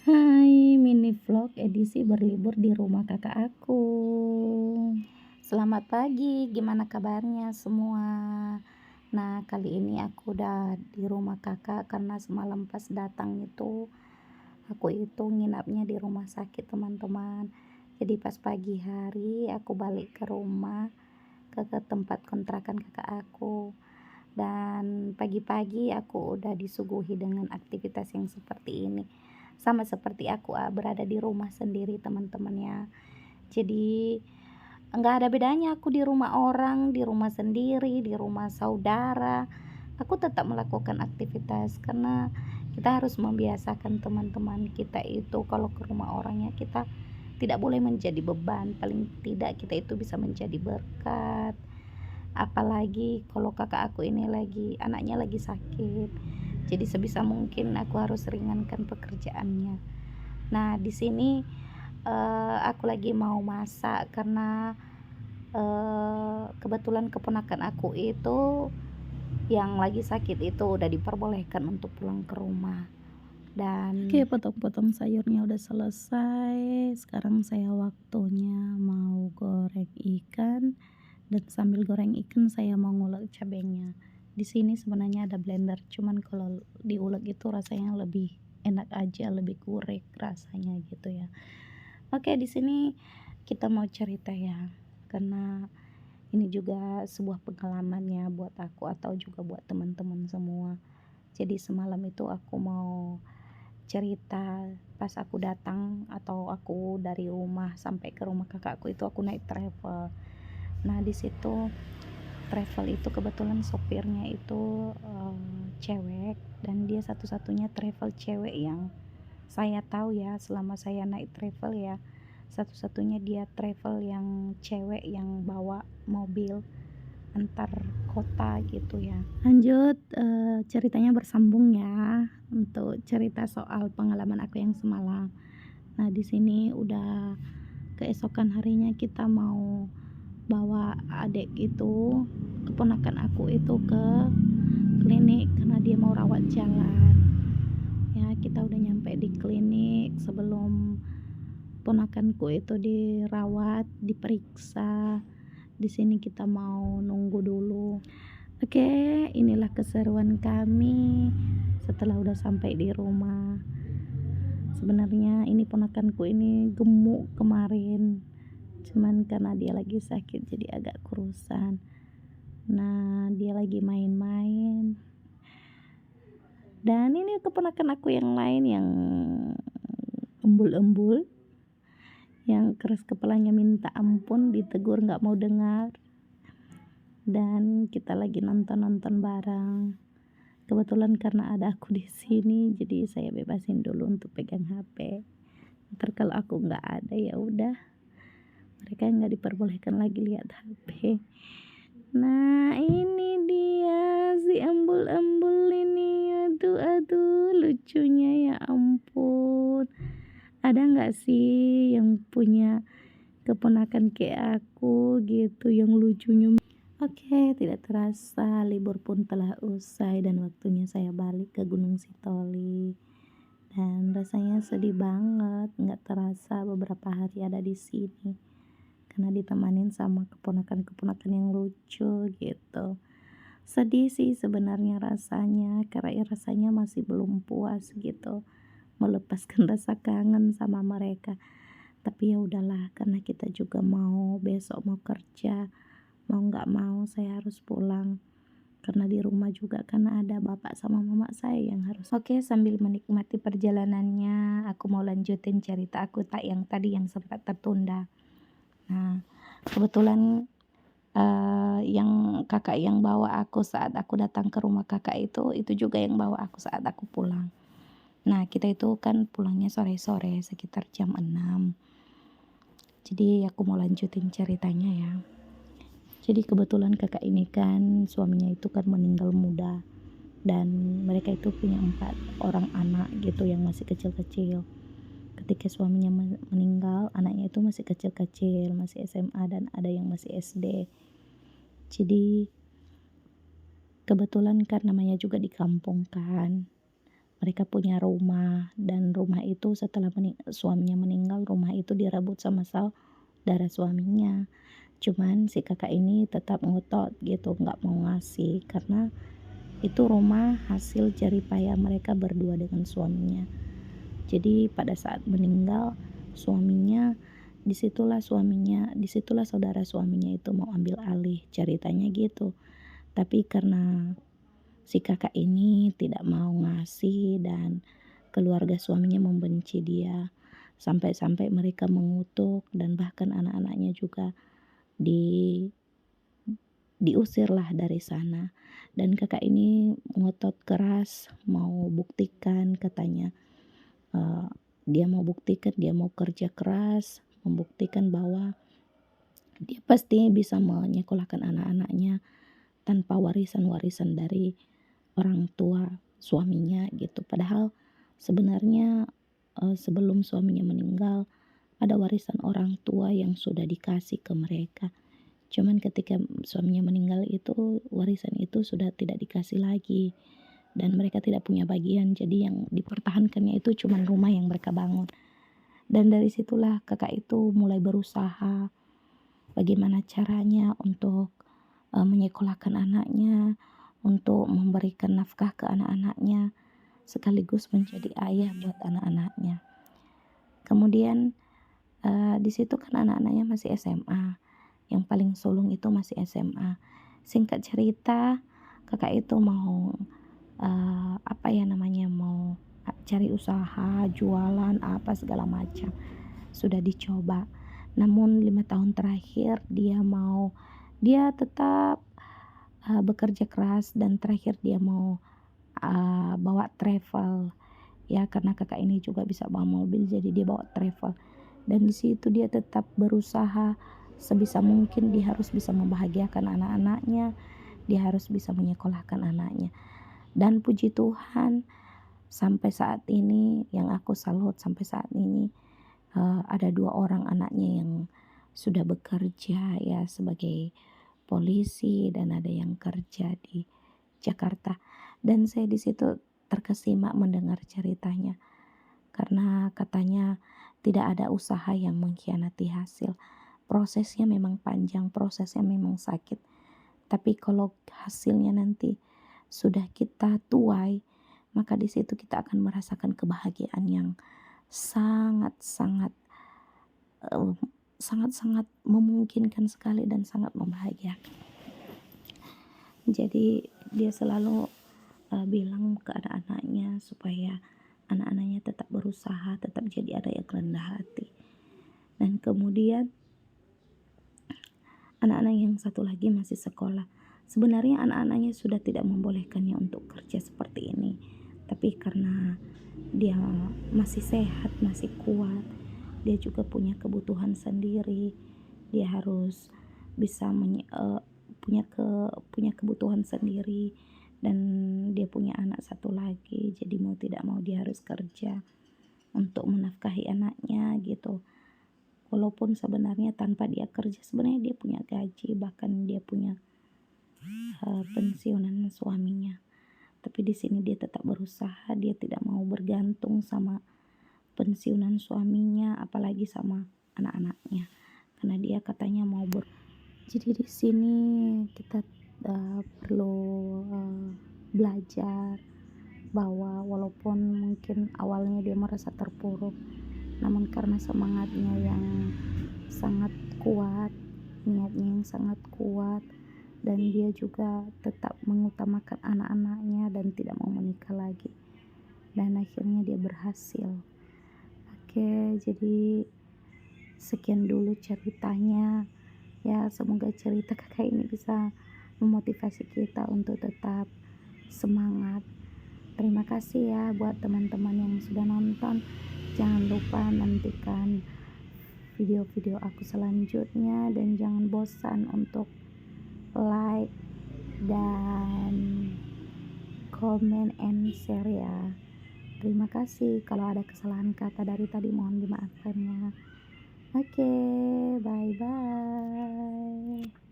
Hai, mini vlog edisi berlibur di rumah kakak aku. Selamat pagi, gimana kabarnya semua? Nah, kali ini aku udah di rumah kakak karena semalam pas datang itu aku itu nginapnya di rumah sakit, teman-teman. Jadi pas pagi hari aku balik ke rumah ke tempat kontrakan kakak aku. Dan pagi-pagi aku udah disuguhi dengan aktivitas yang seperti ini. Sama seperti aku berada di rumah sendiri, teman-teman ya. Jadi nggak ada bedanya aku di rumah orang, di rumah sendiri, di rumah saudara. Aku tetap melakukan aktivitas karena kita harus membiasakan teman-teman kita itu kalau ke rumah orangnya kita tidak boleh menjadi beban, paling tidak kita itu bisa menjadi berkat. Apalagi kalau kakak aku ini anaknya lagi sakit, jadi sebisa mungkin aku harus ringankan pekerjaannya. Nah, di sini aku lagi mau masak karena kebetulan keponakan aku itu yang lagi sakit itu udah diperbolehkan untuk pulang ke rumah. Dan oke, potong-potong sayurnya udah selesai. Sekarang saya waktunya mau goreng ikan, dan sambil goreng ikan saya mau ngulek cabenya. Di sini sebenarnya ada blender, cuman kalau diulek itu rasanya lebih enak aja, lebih gurih rasanya gitu ya. Oke, di sini kita mau cerita ya, karena ini juga sebuah pengalaman ya buat aku atau juga buat teman-teman semua. Jadi semalam itu aku mau cerita pas aku datang atau aku dari rumah sampai ke rumah kakakku itu aku naik travel. Nah, di situ travel itu kebetulan sopirnya itu cewek, dan dia satu-satunya travel cewek yang saya tahu ya selama saya naik travel ya. Satu-satunya dia travel yang cewek yang bawa mobil antar kota gitu ya. Lanjut, ceritanya bersambung ya untuk cerita soal pengalaman aku yang semalam. Nah, di sini udah keesokan harinya kita mau bawa adik itu, keponakan aku itu ke klinik karena dia mau rawat jalan. Ya, kita udah nyampe di klinik sebelum ponakanku itu dirawat, diperiksa. Di sini kita mau nunggu dulu. Oke, inilah keseruan kami setelah udah sampai di rumah. Sebenarnya ini ponakanku ini gemuk kemarin, cuman karena dia lagi sakit jadi agak kurusan. Nah, dia lagi main-main. Dan ini keponakan aku yang lain yang embul-embul, yang keras kepalanya minta ampun, ditegur nggak mau dengar. Dan kita lagi nonton-nonton bareng. Kebetulan karena ada aku di sini, jadi saya bebasin dulu untuk pegang HP. Ntar kalau aku nggak ada ya udah, mereka nggak diperbolehkan lagi lihat HP. Nah, ini dia si embul-embul ini, aduh lucunya ya ampun. Ada nggak sih yang punya keponakan kayak aku gitu yang lucunya? Oke, tidak terasa libur pun telah usai dan waktunya saya balik ke Gunung Sitoli. Dan rasanya sedih banget, nggak terasa beberapa hari ada di sini karena ditemanin sama keponakan-keponakan yang lucu gitu. Sedih sih sebenarnya rasanya, karena rasanya masih belum puas gitu melepaskan rasa kangen sama mereka. Tapi ya udahlah, karena kita juga mau besok mau kerja, mau nggak mau saya harus pulang karena di rumah juga karena ada bapak sama mama saya yang harus. Oke, sambil menikmati perjalanannya aku mau lanjutin cerita aku yang tadi yang sempat tertunda. Nah, kebetulan yang kakak yang bawa aku saat aku datang ke rumah kakak itu juga yang bawa aku saat aku pulang. Nah, kita itu kan pulangnya sore-sore sekitar jam 6. Jadi aku mau lanjutin ceritanya ya. Jadi kebetulan kakak ini kan suaminya itu kan meninggal muda, dan mereka itu punya 4 orang anak gitu yang masih kecil-kecil. Ketika suaminya meninggal, anaknya itu masih kecil-kecil, masih SMA dan ada yang masih SD. Jadi kebetulan kan namanya juga di kampung kan, mereka punya rumah, dan rumah itu setelah suaminya meninggal, rumah itu direbut sama saudara suaminya. Cuman si kakak ini tetap ngotot gitu, nggak mau ngasih karena itu rumah hasil jerih payah mereka berdua dengan suaminya. Jadi pada saat meninggal suaminya, disitulah saudara suaminya itu mau ambil alih, ceritanya gitu. Tapi karena si kakak ini tidak mau ngasih dan keluarga suaminya membenci dia, sampai-sampai mereka mengutuk dan bahkan anak-anaknya juga di diusirlah dari sana. Dan kakak ini ngotot keras mau buktikan, katanya dia mau buktikan, dia mau kerja keras membuktikan bahwa dia pasti bisa menyekolahkan anak-anaknya tanpa warisan-warisan dari orang tua suaminya gitu. Padahal sebenarnya sebelum suaminya meninggal ada warisan orang tua yang sudah dikasih ke mereka. Cuman ketika suaminya meninggal itu warisan itu sudah tidak dikasih lagi dan mereka tidak punya bagian. Jadi yang dipertahankannya itu cuma rumah yang mereka bangun. Dan dari situlah kakak itu mulai berusaha bagaimana caranya untuk menyekolahkan anaknya, untuk memberikan nafkah ke anak-anaknya, sekaligus menjadi ayah buat anak-anaknya. Kemudian di situ kan anak-anaknya masih SMA, yang paling sulung itu masih SMA. Singkat cerita, kakak itu mau mau cari usaha, jualan apa segala macam. Sudah dicoba. Namun 5 tahun terakhir dia tetap bekerja keras dan terakhir dia mau bawa travel ya, karena kakak ini juga bisa bawa mobil jadi dia bawa travel. Dan di situ dia tetap berusaha sebisa mungkin, dia harus bisa membahagiakan anak-anaknya, dia harus bisa menyekolahkan anaknya. Dan puji Tuhan sampai saat ini yang aku salut, sampai saat ini ada 2 orang anaknya yang sudah bekerja ya sebagai polisi dan ada yang kerja di Jakarta. Dan saya di situ terkesima mendengar ceritanya karena katanya tidak ada usaha yang mengkhianati hasil. Prosesnya memang panjang, prosesnya memang sakit. Tapi kalau hasilnya nanti sudah kita tuai, maka di situ kita akan merasakan kebahagiaan yang sangat-sangat sangat-sangat memungkinkan sekali dan sangat membahagiakan. Jadi dia selalu bilang ke anak-anaknya supaya anak-anaknya tetap berusaha, tetap jadi anak yang rendah hati. Dan kemudian anak-anak yang satu lagi masih sekolah. Sebenarnya anak-anaknya sudah tidak membolehkannya untuk kerja seperti ini, tapi karena dia masih sehat, masih kuat, dia juga punya kebutuhan sendiri, dia harus bisa punya kebutuhan sendiri, dan dia punya anak satu lagi, jadi mau tidak mau dia harus kerja untuk menafkahi anaknya gitu. Walaupun sebenarnya tanpa dia kerja sebenarnya dia punya gaji, bahkan dia punya pensiunan suaminya. Tapi di sini dia tetap berusaha, dia tidak mau bergantung sama pensiunan suaminya, apalagi sama anak-anaknya, karena dia katanya mau Jadi di sini kita perlu belajar bahwa walaupun mungkin awalnya dia merasa terpuruk, namun karena semangatnya yang sangat kuat, niatnya yang sangat kuat, dan dia juga tetap mengutamakan anak-anaknya dan tidak mau menikah lagi, dan akhirnya dia berhasil. Oke, jadi sekian dulu ceritanya ya, semoga cerita kakak ini bisa memotivasi kita untuk tetap semangat. Terima kasih ya buat teman-teman yang sudah nonton. Jangan lupa nantikan video-video aku selanjutnya dan jangan bosan untuk like dan comment and share ya. Terima kasih. Kalau ada kesalahan kata dari tadi mohon dimaafkan ya. Oke, bye bye.